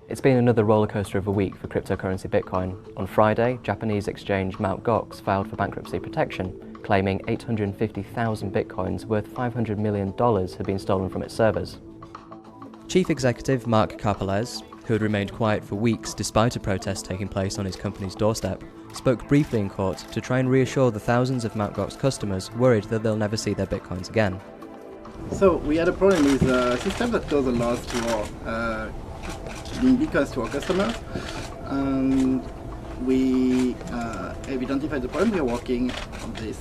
It's been another rollercoaster of a week for cryptocurrency Bitcoin. On Friday, Japanese exchange Mt. Gox filed for bankruptcy protection, claiming 850,000 Bitcoins worth $500 million had been stolen from its servers. Chief Executive Mark Karpelès, who had remained quiet for weeks despite a protest taking place on his company's doorstep, spoke briefly in court to try and reassure the thousands of Mt. Gox customers worried that they'll never see their Bitcoins again. So we had a problem with a system that caused a loss to our because to our customers, and we identified the problem. We are working on this.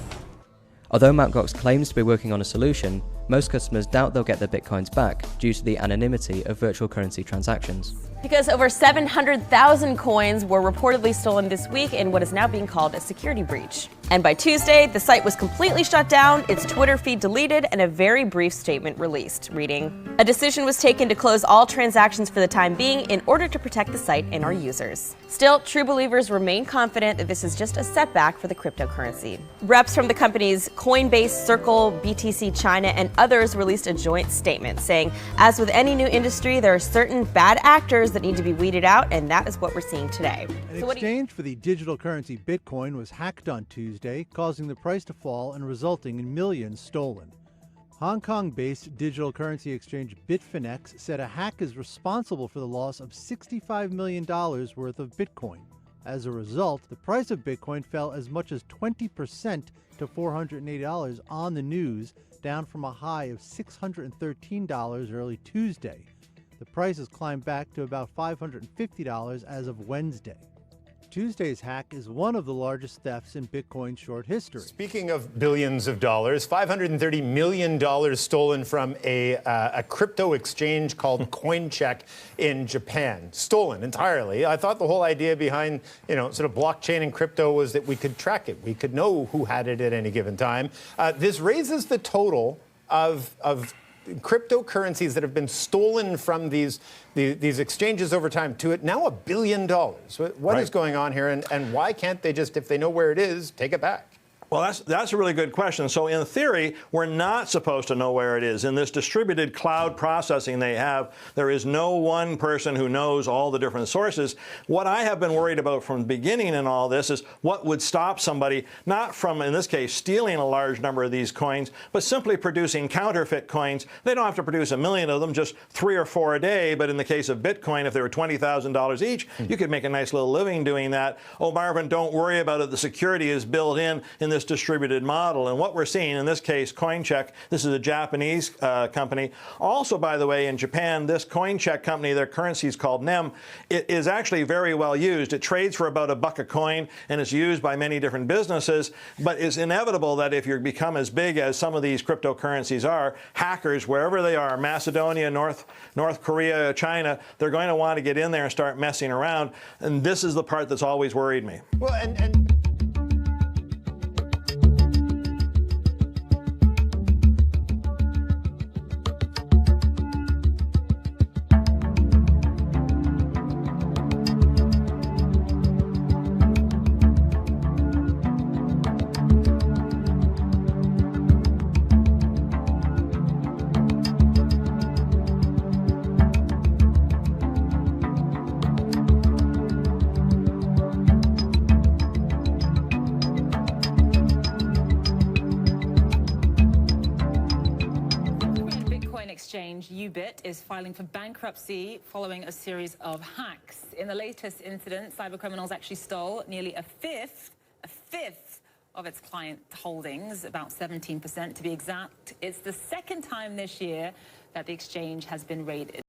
Although Mt. Gox claims to be working on a solution, most customers doubt they'll get their Bitcoins back due to the anonymity of virtual currency transactions. Because over 700,000 coins were reportedly stolen this week in what is now being called a security breach. And by Tuesday, the site was completely shut down, its Twitter feed deleted, and a very brief statement released, reading, "A decision was taken to close all transactions for the time being in order to protect the site and our users." Still, true believers remain confident that this is just a setback for the cryptocurrency. Reps from the companies Coinbase, Circle, BTC China, and others released a joint statement saying, as with any new industry, there are certain bad actors that need to be weeded out, and that is what we're seeing today. An exchange for the digital currency Bitcoin was hacked on Tuesday, causing the price to fall and resulting in millions stolen. Hong Kong-based digital currency exchange Bitfinix said a hack is responsible for the loss of $65 million worth of Bitcoin. As a result, the price of Bitcoin fell as much as 20% to $480 on the news, down from a high of $613 early Tuesday. The price has climbed back to about $550 as of Wednesday. Tuesday's hack is one of the largest thefts in Bitcoin's short history. Speaking of billions of dollars, $530 million stolen from a crypto exchange called CoinCheck in Japan. Stolen entirely. I thought the whole idea behind, sort of blockchain and crypto was that we could track it. We could know who had it at any given time. This raises the total of cryptocurrencies that have been stolen from these exchanges over time to it now $1 billion. What is going on here, and why can't they just, if they know where it is, take it back? Well, that's a really good question. So in theory, we're not supposed to know where it is. In this distributed cloud processing they have, there is no one person who knows all the different sources. What I have been worried about from the beginning in all this is what would stop somebody, not from, in this case, stealing a large number of these coins, but simply producing counterfeit coins. They don't have to produce 1 million of them, just 3 or 4 a day. But in the case of Bitcoin, if they were $20,000 each, you could make a nice little living doing that. Oh, Marvin, don't worry about it. The security is built in this distributed model. And what we're seeing in this case, CoinCheck, this is a Japanese company. Also, by the way, in Japan, this CoinCheck company, their currency is called NEM. It is actually very well used. It trades for about $1 a coin and is used by many different businesses. But it's inevitable that if you become as big as some of these cryptocurrencies are, hackers, wherever they are, Macedonia, North Korea, China, they're going to want to get in there and start messing around. And this is the part that's always worried me. Well, exchange Ubit is filing for bankruptcy following a series of hacks. In the latest incident, cybercriminals actually stole nearly a fifth of its client holdings, about 17% to be exact. It's the second time this year that the exchange has been raided.